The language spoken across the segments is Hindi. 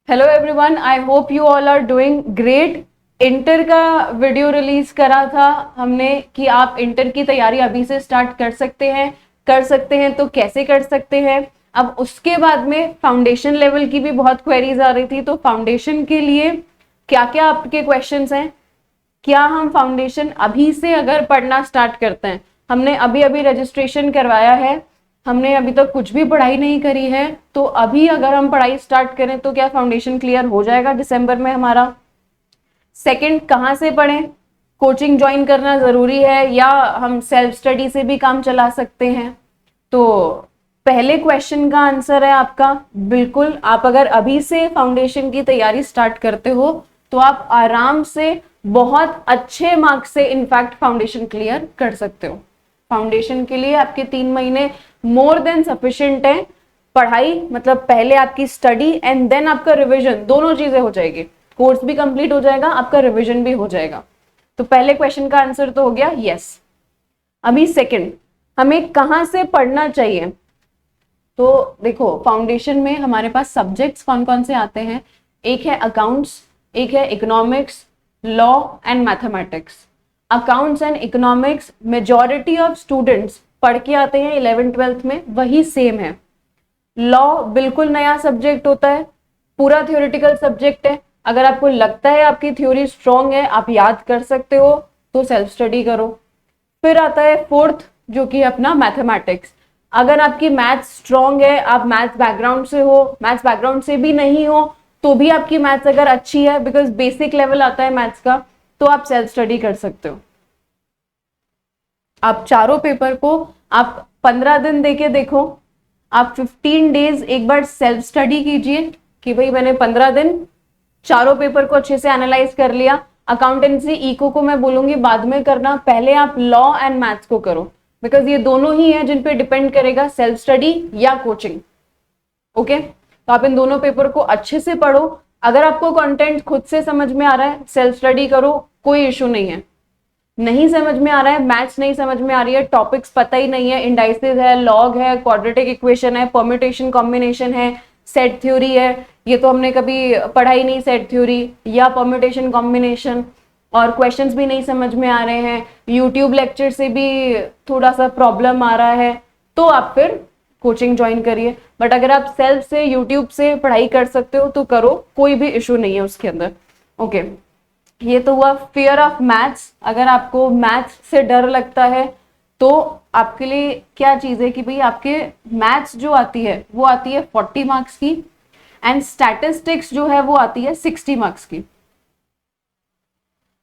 Hello everyone, I hope you all are doing great. Inter का वीडियो रिलीज करा था हमने कि आप इंटर की तैयारी अभी से स्टार्ट कर सकते हैं तो कैसे कर सकते हैं। अब उसके बाद में फाउंडेशन लेवल की भी बहुत क्वेरीज आ रही थी, तो फाउंडेशन के लिए क्या क्या आपके क्वेश्चंस हैं, क्या हम फाउंडेशन अभी से अगर पढ़ना स्टार्ट करते हैं। हमने अभी अभी रजिस्ट्रेशन करवाया है, हमने अभी तक कुछ भी पढ़ाई नहीं करी है, तो अभी अगर हम पढ़ाई स्टार्ट करें तो क्या फाउंडेशन क्लियर हो जाएगा दिसंबर में हमारा। सेकंड, कहाँ से पढ़ें, कोचिंग ज्वाइन करना जरूरी है या हम सेल्फ स्टडी से भी काम चला सकते हैं। तो पहले क्वेश्चन का आंसर है आपका बिल्कुल, आप अगर अभी से फाउंडेशन की तैयारी स्टार्ट करते हो तो आप आराम से बहुत अच्छे मार्क्स से इनफैक्ट फाउंडेशन क्लियर कर सकते हो। फाउंडेशन के लिए आपके 3 महीने मोर देन सफिशिएंट है। पढ़ाई मतलब पहले आपकी स्टडी एंड देन आपका रिवीजन, दोनों चीजें हो जाएगी। कोर्स भी कंप्लीट हो जाएगा, आपका रिवीजन भी हो जाएगा। तो पहले क्वेश्चन का आंसर तो हो गया यस। अभी सेकंड, हमें कहां से पढ़ना चाहिए। तो देखो, फाउंडेशन में हमारे पास सब्जेक्ट्स कौन कौन से आते हैं। एक है अकाउंट्स, एक है economics, law and mathematics. Accounts and economics majority of students पढ़ के आते हैं 11th-12th में, वही सेम है। लॉ बिल्कुल नया सब्जेक्ट होता है, पूरा थ्योरेटिकल सब्जेक्ट है। अगर आपको लगता है आपकी थ्योरी स्ट्रांग है, आप याद कर सकते हो, तो सेल्फ स्टडी करो। फिर आता है फोर्थ, जो कि अपना मैथमेटिक्स। अगर आपकी मैथ्स स्ट्रांग है, आप मैथ्स बैकग्राउंड से हो, मैथ्स बैकग्राउंड से भी नहीं हो तो भी आपकी मैथ्स अगर अच्छी है, बिकॉज बेसिक लेवल आता है मैथ्स का, तो आप सेल्फ स्टडी कर सकते हो। आप चारों पेपर को आप 15 दिन देके देखो, आप 15 डेज एक बार सेल्फ स्टडी कीजिए कि भाई मैंने 15 दिन चारों पेपर को अच्छे से एनालाइज कर लिया। अकाउंटेंसी इको को मैं बोलूंगी बाद में करना, पहले आप लॉ एंड मैथ्स को करो, बिकॉज ये दोनों ही हैं जिन पे डिपेंड करेगा सेल्फ स्टडी या कोचिंग। ओके, तो आप इन दोनों पेपर को अच्छे से पढ़ो। अगर आपको कंटेंट खुद से समझ में आ रहा है, सेल्फ स्टडी करो, कोई इशू नहीं है। नहीं समझ में आ रहा है, मैथ्स नहीं समझ में आ रही है, टॉपिक्स पता ही नहीं है, इंडाइसेस है, लॉग है, क्वाड्रेटिक इक्वेशन है, परम्यूटेशन कॉम्बिनेशन है, सेट थ्योरी है, ये तो हमने कभी पढ़ा ही नहीं, सेट थ्योरी या परम्यूटेशन कॉम्बिनेशन, और क्वेश्चंस भी नहीं समझ में आ रहे हैं, यूट्यूब लेक्चर से भी थोड़ा सा प्रॉब्लम आ रहा है, तो आप फिर कोचिंग ज्वाइन करिए। बट अगर आप सेल्फ से यूट्यूब से पढ़ाई कर सकते हो तो करो, कोई भी इशू नहीं है उसके अंदर। ओके, ये तो हुआ फियर ऑफ मैथ्स। अगर आपको मैथ्स से डर लगता है तो आपके लिए क्या चीज है कि भाई आपके मैथ्स जो आती है वो आती है 40 मार्क्स की, एंड स्टैटिस्टिक्स जो है वो आती है 60 मार्क्स की।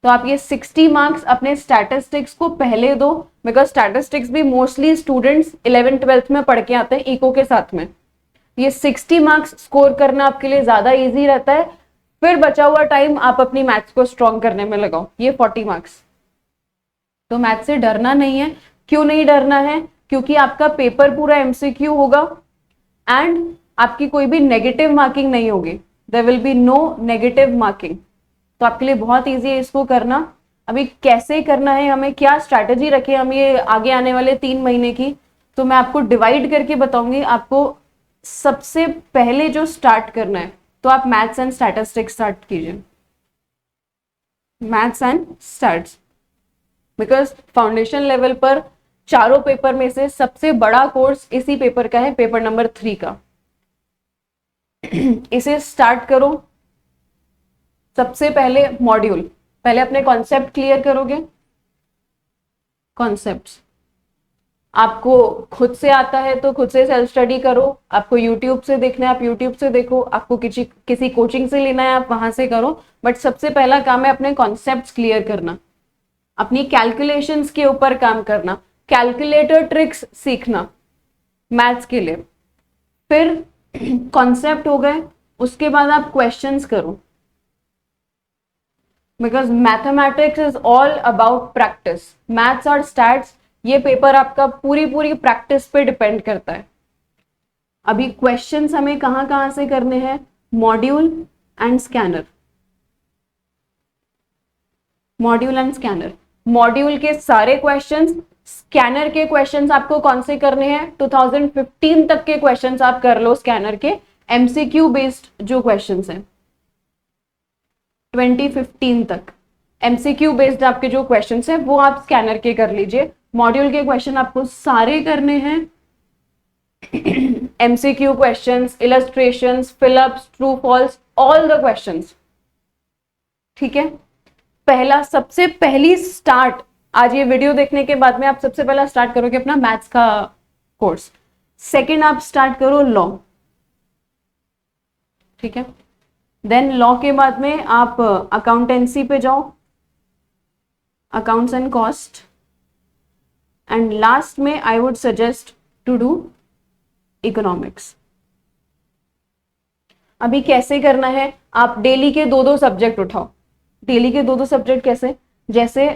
तो आप ये 60 मार्क्स अपने स्टैटिस्टिक्स को पहले दो, बिकॉज स्टैटिस्टिक्स भी मोस्टली स्टूडेंट्स 11th-12th में पढ़ के आते हैं इको के साथ में। ये 60 मार्क्स स्कोर करना आपके लिए ज्यादा इजी रहता है, फिर बचा हुआ टाइम आप अपनी मैथ्स को स्ट्रॉन्ग करने में लगाओ। ये 40 मार्क्स, तो मैथ्स से डरना नहीं है। क्यों नहीं डरना है? क्योंकि आपका पेपर पूरा एमसीक्यू होगा एंड आपकी कोई भी नेगेटिव मार्किंग नहीं होगी। There will be no negative marking, तो आपके लिए बहुत ईजी है इसको करना। अभी कैसे करना है, हमें क्या स्ट्रैटेजी रखे हम ये आगे आने वाले 3 महीने की, तो मैं आपको डिवाइड करके बताऊंगी। आपको सबसे पहले जो स्टार्ट करना है, तो आप मैथ्स एंड स्टैटिस्टिक्स स्टार्ट कीजिए, maths and stats, because foundation level पर चारों पेपर में से सबसे बड़ा कोर्स इसी पेपर का है, पेपर नंबर 3 का। इसे स्टार्ट करो। सबसे पहले मॉड्यूल, पहले अपने कॉन्सेप्ट क्लियर करोगे। कॉन्सेप्ट्स आपको खुद से आता है तो खुद से सेल्फ स्टडी करो, आपको यूट्यूब से देखना है आप यूट्यूब से देखो, आपको किसी कोचिंग से लेना है आप वहां से करो। बट सबसे पहला काम है अपने कॉन्सेप्ट्स क्लियर करना, अपनी कैलकुलेशंस के ऊपर काम करना, कैलकुलेटर ट्रिक्स सीखना मैथ्स के लिए। फिर कॉन्सेप्ट हो गए, उसके बाद आप क्वेश्चंस करो, because mathematics is all about practice. Maths और स्टैट्स, ये पेपर आपका पूरी प्रैक्टिस पे डिपेंड करता है। अभी क्वेश्चंस हमें कहां से करने हैं, module and scanner. Module and scanner, module के सारे क्वेश्चंस, स्कैनर के क्वेश्चंस आपको कौन से करने हैं, 2015 तक के क्वेश्चंस आप कर लो स्कैनर के, एमसीक्यू बेस्ड जो क्वेश्चंस हैं। 2015 तक एमसीक्यू बेस्ड आपके जो क्वेश्चन है वो आप स्कैनर के कर लीजिए। मॉड्यूल के क्वेश्चन आपको सारे करने हैं, MCQ questions, illustrations, fill ups, true false, all the questions. ठीक है, पहला सबसे पहली स्टार्ट, आज ये वीडियो देखने के बाद में आप सबसे पहला स्टार्ट करोगे अपना मैथ्स का कोर्स। सेकंड आप स्टार्ट करो लॉ। ठीक है, देन लॉ के बाद में आप अकाउंटेंसी पे जाओ, accounts and cost, and last में I would suggest to do economics. अभी कैसे करना है, आप डेली के दो दो सब्जेक्ट उठाओ। डेली के दो दो सब्जेक्ट कैसे, जैसे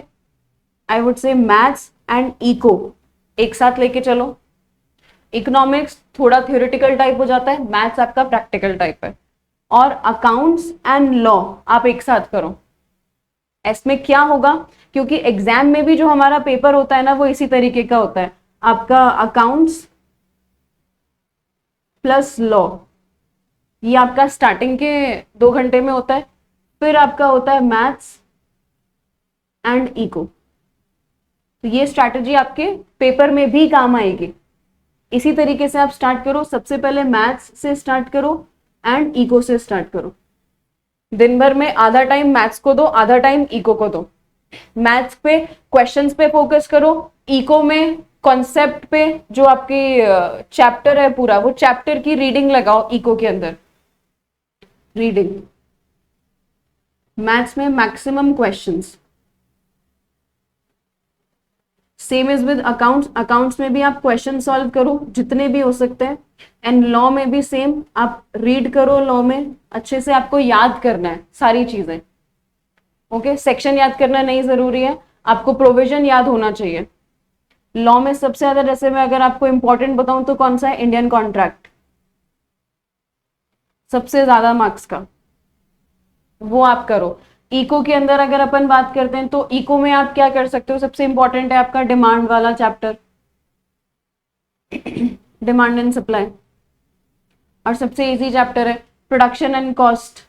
I would say maths and eco एक साथ लेके चलो। इकोनॉमिक्स थोड़ा थ्योरेटिकल टाइप हो जाता है, मैथ्स आपका प्रैक्टिकल टाइप है, और अकाउंट्स एंड लॉ आप एक साथ करो। इसमें क्या होगा, क्योंकि एग्जाम में भी जो हमारा पेपर होता है ना वो इसी तरीके का होता है, आपका अकाउंट्स प्लस लॉ, ये आपका स्टार्टिंग के 2 घंटे में होता है, फिर आपका होता है मैथ्स एंड इको। तो ये स्ट्रैटेजी आपके पेपर में भी काम आएगी। इसी तरीके से आप स्टार्ट करो, सबसे पहले मैथ्स से स्टार्ट करो एंड इको से स्टार्ट करो। दिन भर में आधा टाइम मैथ्स को दो, आधा टाइम इको को दो। मैथ्स पे क्वेश्चंस पे फोकस करो, इको में कॉन्सेप्ट पे, जो आपकी चैप्टर है पूरा वो चैप्टर की रीडिंग लगाओ इको के अंदर, रीडिंग। मैथ्स में maximum questions. Same is with accounts, accounts में भी आप क्वेश्चन सॉल्व करो जितने भी हो सकते हैं, एंड लॉ में भी सेम, आप रीड करो, लॉ में अच्छे से आपको याद करना है सारी चीजें। ओके, सेक्शन याद करना नहीं जरूरी है, आपको प्रोविजन याद होना चाहिए। लॉ में सबसे ज्यादा, जैसे मैं अगर आपको इंपॉर्टेंट बताऊं तो कौन सा है, इंडियन कॉन्ट्रैक्ट, सबसे ज्यादा मार्क्स का, वो आप करो। इको के अंदर अगर अपन बात करते हैं तो इको में आप क्या कर सकते हो, सबसे इंपॉर्टेंट है आपका डिमांड वाला चैप्टर, डिमांड एंड सप्लाई, और सबसे इजी चैप्टर है प्रोडक्शन एंड कॉस्ट।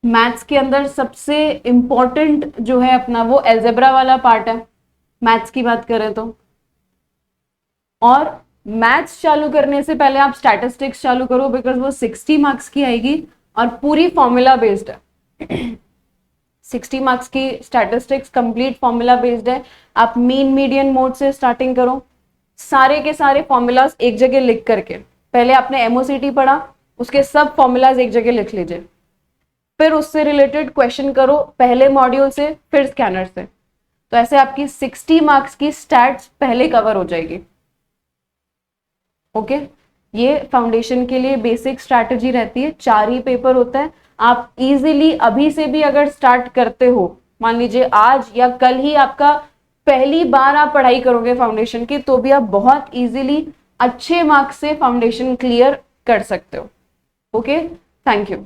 मैथ्स के अंदर सबसे इंपॉर्टेंट जो है अपना वो अलजेब्रा वाला पार्ट है, मैथ्स की बात करें तो। और मैथ्स चालू करने से पहले आप स्टैटिस्टिक्स चालू करो, बिकॉज वो 60 मार्क्स की आएगी और पूरी फॉर्मूला बेस्ड है। 60 मार्क्स की स्टैटिस्टिक्स कंप्लीट फॉर्मूला बेस्ड है। आप मीन मीडियन मोड से स्टार्टिंग करो, सारे के सारे फॉर्मूलाज एक जगह लिख करके, पहले आपने एमओसीटी पढ़ा, उसके सब फॉर्मूलाज एक जगह लिख लीजिए, फिर उससे रिलेटेड क्वेश्चन करो, पहले मॉड्यूल से फिर स्कैनर से। तो ऐसे आपकी 60 मार्क्स की स्टैट्स पहले कवर हो जाएगी। ओके, ये फाउंडेशन के लिए बेसिक स्ट्रैटेजी रहती है, 4 ही पेपर होता है। आप इजीली अभी से भी अगर स्टार्ट करते हो, मान लीजिए आज या कल ही आपका पहली बार आप पढ़ाई करोगे फाउंडेशन की, तो भी आप बहुत इजीली अच्छे मार्क्स से फाउंडेशन क्लियर कर सकते हो। Okay, thank you.